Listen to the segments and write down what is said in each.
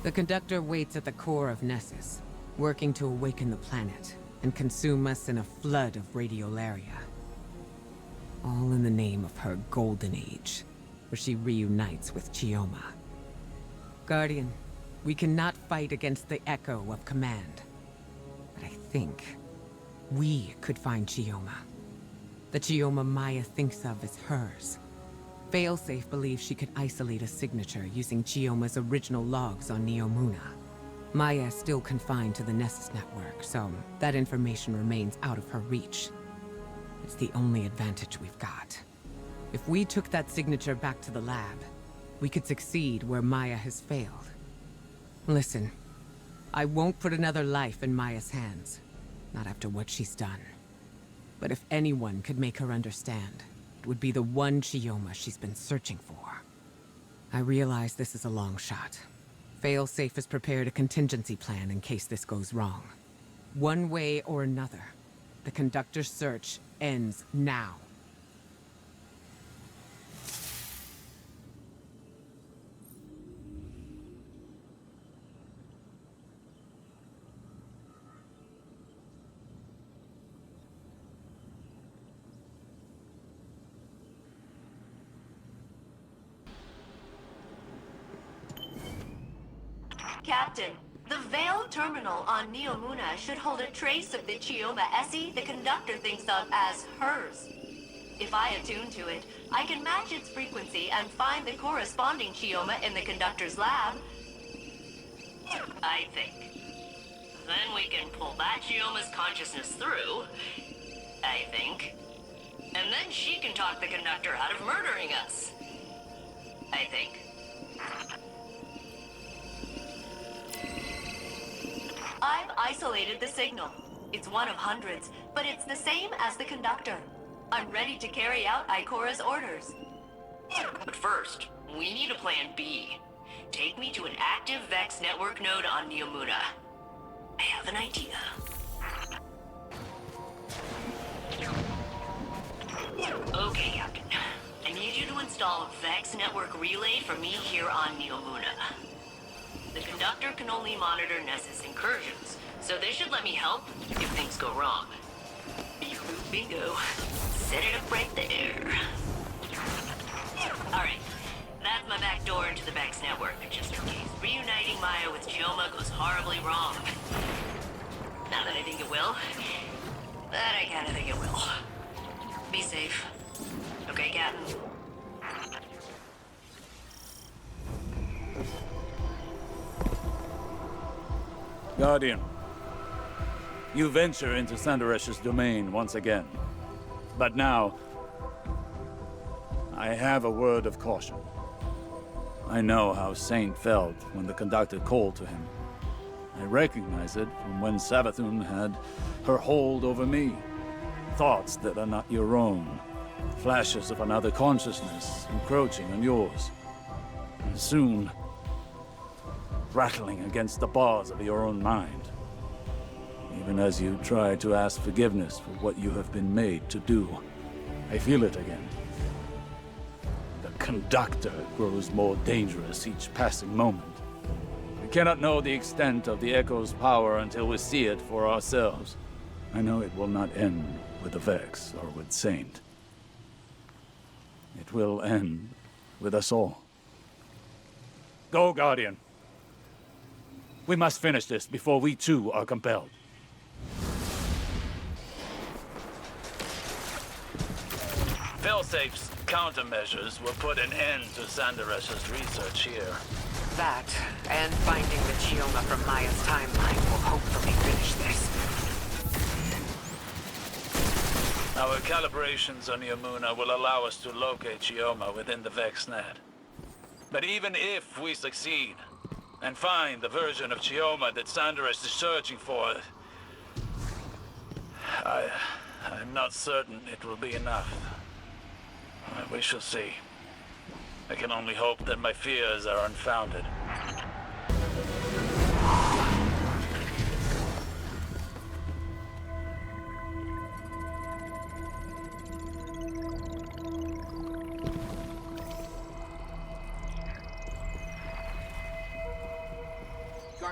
The conductor waits at the core of Nessus, working to awaken the planet and consume us in a flood of radiolaria. All in the name of her golden age, where she reunites with Chioma. Guardian, we cannot fight against the echo of command. But I think we could find Chioma. The Chioma Maya thinks of as hers. Failsafe believes she could isolate a signature using Chioma's original logs on Neomuna. Maya is still confined to the Nessus network, so that information remains out of her reach. It's the only advantage we've got. If we took that signature back to the lab, we could succeed where Maya has failed. Listen, I won't put another life in Maya's hands. Not after what she's done. But if anyone could make her understand, it would be the one Chioma she's been searching for. I realize this is a long shot. Failsafe has prepared a contingency plan in case this goes wrong. One way or another, the conductor's search ends now. Captain, the Veil terminal on Neomuna should hold a trace of the Chioma Essie the conductor thinks of as hers. If I attune to it, I can match its frequency and find the corresponding Chioma in the conductor's lab. I think. Then we can pull that Chioma's consciousness through, I think. And then she can talk the conductor out of murdering us. I think. I've isolated the signal. It's one of hundreds, but it's the same as the conductor. I'm ready to carry out Ikora's orders. But first, we need a plan B. Take me to an active Vex network node on Neomuna. I have an idea. Okay, Captain. I need you to install a Vex network relay for me here on Neomuna. The conductor can only monitor Nessus incursions, so they should let me help if things go wrong. Bingo. Set it up right there. Alright, that's my back door into the Vex network, just in case reuniting Maya with Chioma goes horribly wrong. Not that I think it will. But I kinda think it will. Be safe. Okay, Captain? Guardian, you venture into Sandaresh's domain once again. But now, I have a word of caution. I know how Saint felt when the conductor called to him. I recognize it from when Savathun had her hold over me. Thoughts that are not your own. Flashes of another consciousness encroaching on yours. And soon, rattling against the bars of your own mind. Even as you try to ask forgiveness for what you have been made to do, I feel it again. The conductor grows more dangerous each passing moment. We cannot know the extent of the Echo's power until we see it for ourselves. I know it will not end with the Vex or with Saint. It will end with us all. Go, Guardian. We must finish this before we too are compelled. Failsafe's countermeasures will put an end to Sandaresh's research here. That, and finding the Chioma from Maya's timeline will hopefully finish this. Our calibrations on Neomuna will allow us to locate Chioma within the VexNet. But even if we succeed, and find the version of Chioma that Sandaresh is searching for, I'm not certain it will be enough. We shall see. I can only hope that my fears are unfounded.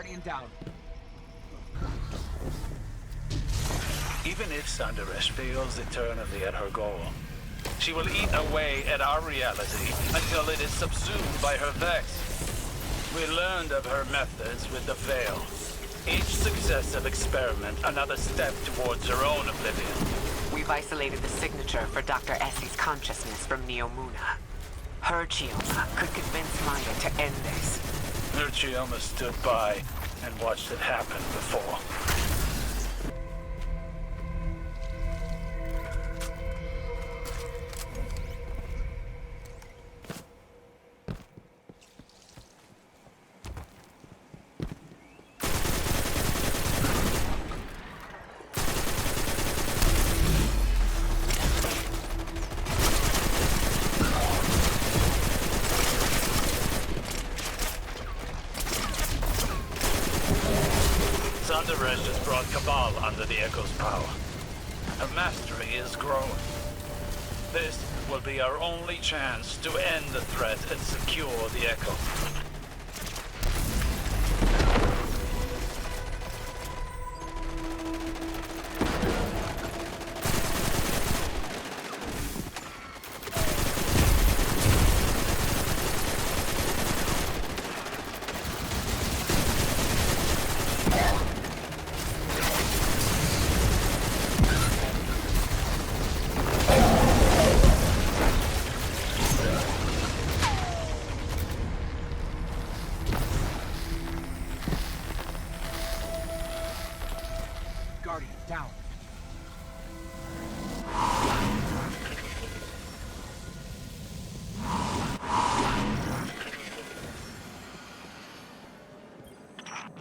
Guardian down. Even if Sandaresh fails eternally at her goal, she will eat away at our reality until it is subsumed by her vex. We learned of her methods with the Veil. Each successive experiment, another step towards her own oblivion. We've isolated the signature for Dr. Essie's consciousness from Neomuna. Her Chioma could convince Maya to end this. Her Chioma stood by and watched it happen before. Sandaresh has brought Cabal under the Echo's power. Her mastery is growing. This will be our only chance to end the threat and secure the Echo. Guardian down.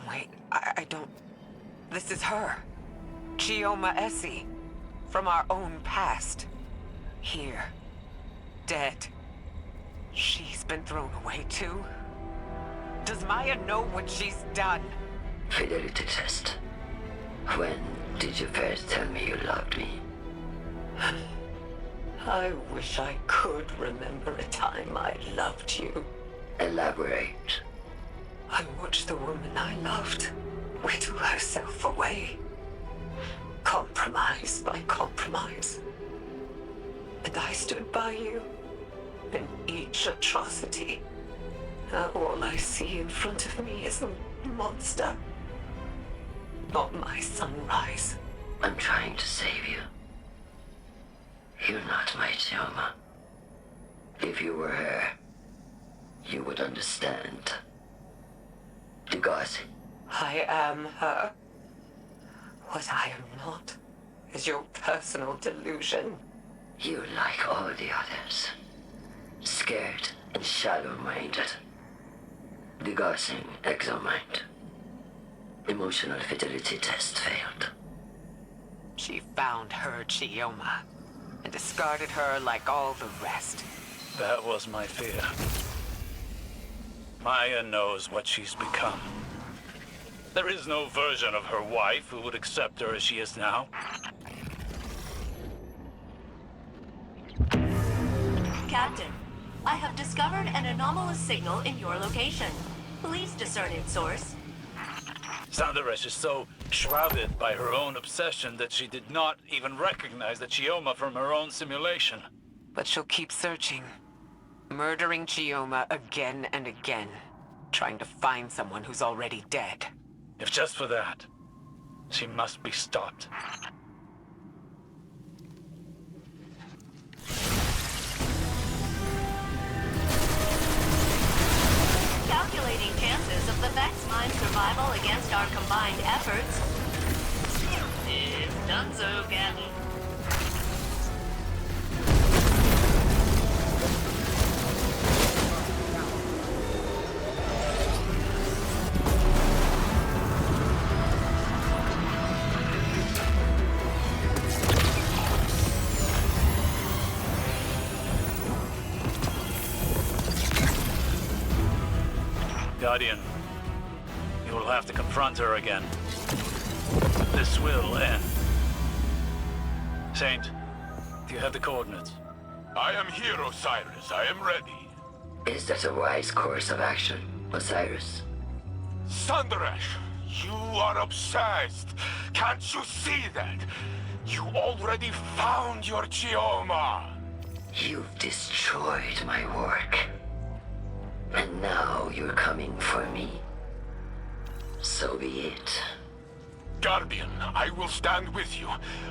Wait, I don't... This is her. Chioma Essie. From our own past. Here. Dead. She's been thrown away too. Does Maya know what she's done? Fidelity test. When did you first tell me you loved me? I wish I could remember a time I loved you. Elaborate. I watched the woman I loved whittle herself away. Compromise by compromise. And I stood by you in each atrocity. Now all I see in front of me is a monster. Not my sunrise. I'm trying to save you. You're not my Chioma. If you were her, you would understand. Degassi. I am her. What I am not is your personal delusion. You like all the others. Scared and shallow-minded. Degassing exomind. Emotional fidelity test failed. She found her Chioma and discarded her like all the rest. That was my fear. Maya knows what she's become. There is no version of her wife who would accept her as she is now. Captain, I have discovered an anomalous signal in your location. Please discern its source. Sandaresh is so shrouded by her own obsession that she did not even recognize the Chioma from her own simulation. But she'll keep searching. Murdering Chioma again and again. Trying to find someone who's already dead. If just for that, she must be stopped. Calculating chances of the Vex Mind survival against our combined efforts. It's done so, Captain. Guardian, you will have to confront her again. This will end. Saint, do you have the coordinates? I am here, Osiris. I am ready. Is that a wise course of action, Osiris? Sundaresh, you are obsessed. Can't you see that? You already found your Chioma. You've destroyed my work. And now you're coming for me. So be it. Guardian, I will stand with you.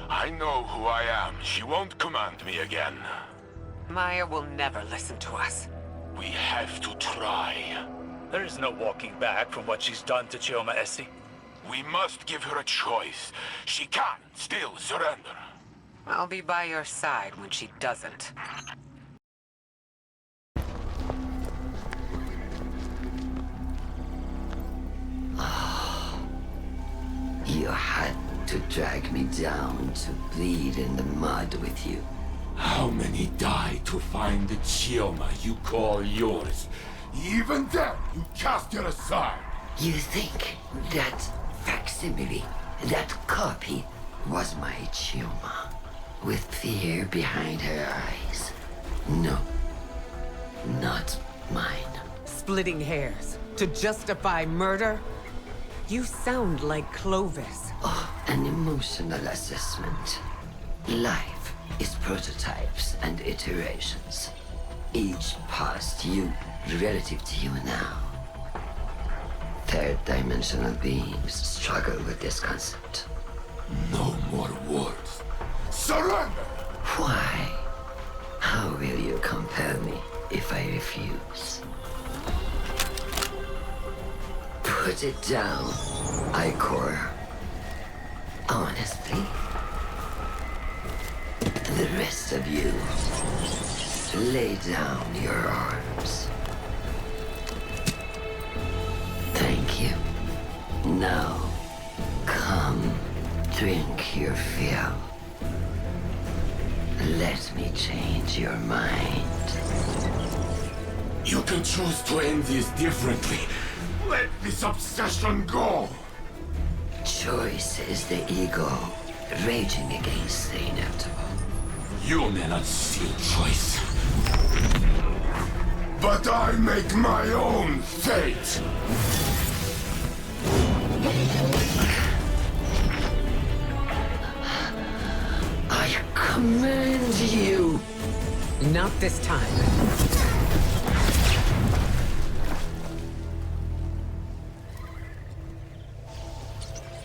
I know who I am. She won't command me again. Maya will never listen to us. We have to try. There is no walking back from what she's done to Chioma Essie. We must give her a choice. She can still surrender. I'll be by your side when she doesn't. You had to drag me down to bleed in the mud with you. How many died to find the Chioma you call yours? Even then, you cast her aside. You think that facsimile, that copy, was my Chioma, with fear behind her eyes? No, not mine. Splitting hairs to justify murder? You sound like Clovis. Oh, an emotional assessment. Life is prototypes and iterations. Each past you relative to you now. Third-dimensional beings struggle with this concept. No more words. Surrender! Why? How will you compel me if I refuse? Put it down, Ikor. Honestly. The rest of you, lay down your arms. Thank you. Now, come, drink your fill. Let me change your mind. You can choose to end this differently. Let this obsession go! Choice is the ego raging against the inevitable. You may not see choice. But I make my own fate! I command you! Not this time.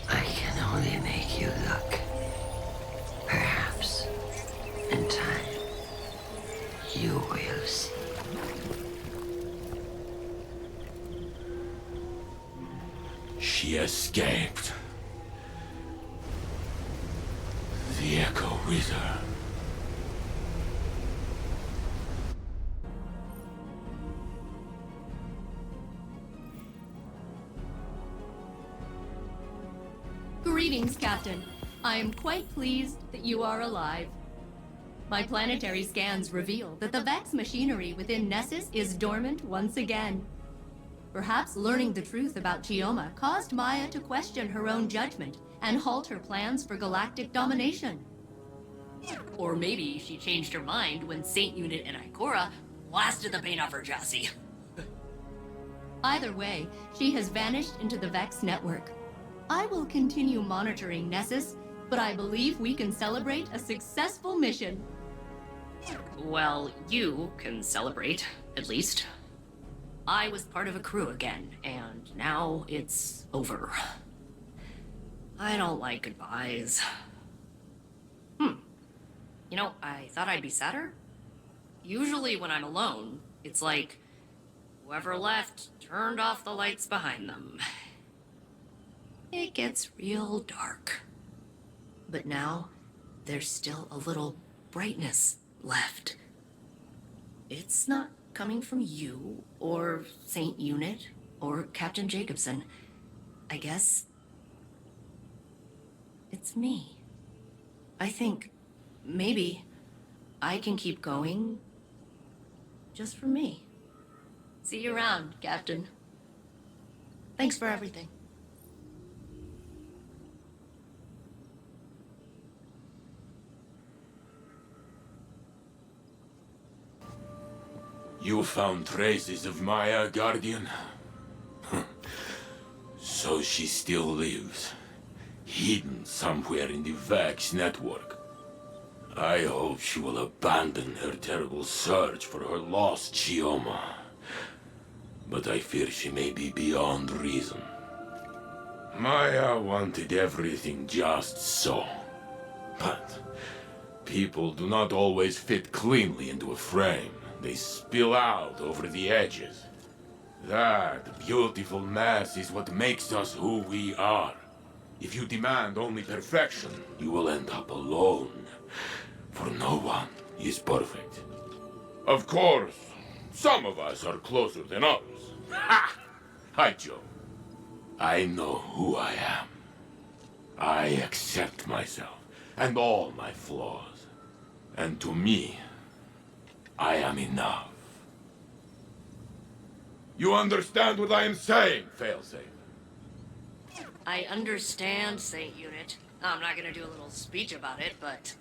I can only make you look. Perhaps, in time, you will see. She escaped. The Echo with her. Greetings, Captain. I am quite pleased that you are alive. My planetary scans reveal that the Vex machinery within Nessus is dormant once again. Perhaps learning the truth about Chioma caused Maya to question her own judgment and halt her plans for galactic domination. Or maybe she changed her mind when Saint Unit and Ikora blasted the paint off her chassis. Either way, she has vanished into the Vex network. I will continue monitoring Nessus, but I believe we can celebrate a successful mission. Well, you can celebrate, at least. I was part of a crew again, and now it's over. I don't like goodbyes. You know, I thought I'd be sadder. Usually when I'm alone, it's like whoever left turned off the lights behind them. It gets real dark. But now, there's still a little brightness left. It's not coming from you, or Saint Unit, or Captain Jacobson. I guess it's me. I think maybe I can keep going just for me. See you around, Captain. Thanks for everything. You found traces of Maya, Guardian? So she still lives, hidden somewhere in the Vex network. I hope she will abandon her terrible search for her lost Chioma. But I fear she may be beyond reason. Maya wanted everything just so. But people do not always fit cleanly into a frame. They spill out over the edges. That beautiful mess is what makes us who we are. If you demand only perfection, you will end up alone. For no one is perfect. Of course, some of us are closer than others. Ha! I joke. I know who I am. I accept myself and all my flaws. And to me, I am enough. You understand what I am saying, Failsafe? I understand, Saint Unit. I'm not gonna do a little speech about it, but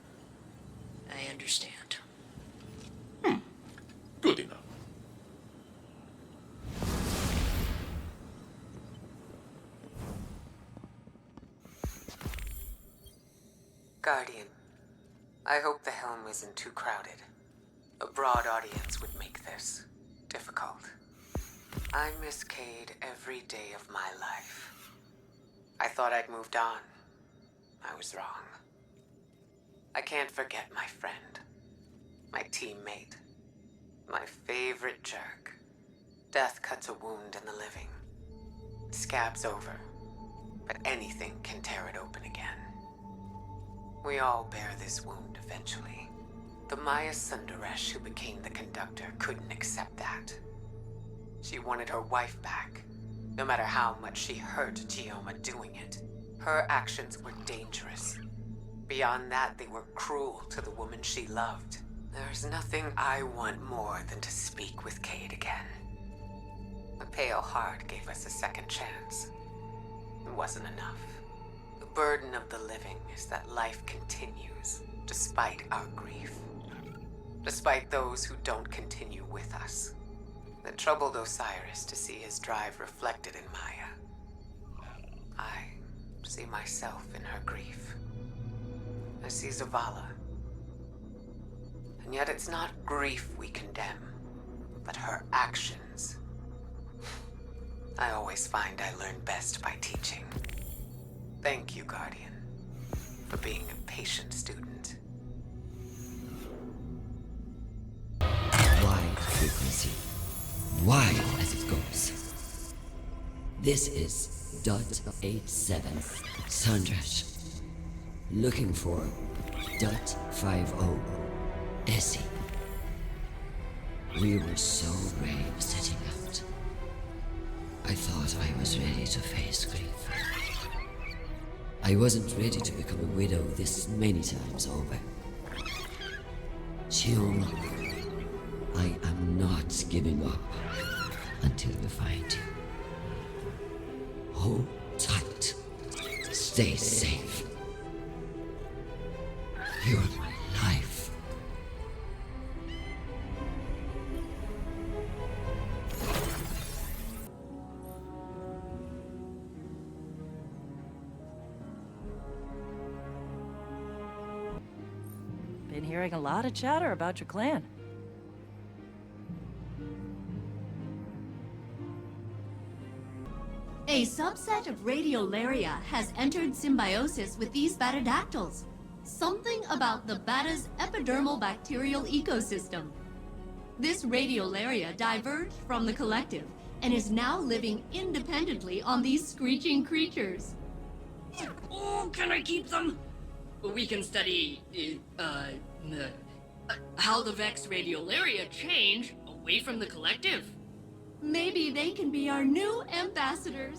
I understand. Good enough. Guardian, I hope the helm isn't too crowded. A broad audience would make this difficult. I miss Cade every day of my life. I thought I'd moved on. I was wrong. I can't forget my friend, my teammate, my favorite jerk. Death cuts a wound in the living. It scabs over, but anything can tear it open again. We all bear this wound eventually. The Maya Sundaresh who became the conductor couldn't accept that. She wanted her wife back, no matter how much she hurt Chioma doing it. Her actions were dangerous. Beyond that, they were cruel to the woman she loved. There's nothing I want more than to speak with Cade again. The Pale Heart gave us a second chance. It wasn't enough. The burden of the living is that life continues, despite our grief. Despite those who don't continue with us. It troubled Osiris to see his drive reflected in Maya. I see myself in her grief. I see Zavala. And yet it's not grief we condemn, but her actions. I always find I learn best by teaching. Thank you, Guardian, for being a patient student. Wide frequency. Wide as it goes. This is Dot 87 Sundrash. Looking for Dot 50 Essie. We were so brave setting out. I thought I was ready to face grief. I wasn't ready to become a widow this many times over. Chioma, I am not giving up until we find you. Hold tight. Stay safe. You're my life. Been hearing a lot of chatter about your clan. A subset of Radiolaria has entered symbiosis with these batadactyls. Something about the bata's epidermal bacterial ecosystem. This Radiolaria diverged from the collective and is now living independently on these screeching creatures. Oh, can I keep them? We can study, how the Vex Radiolaria change away from the collective. Maybe they can be our new ambassadors.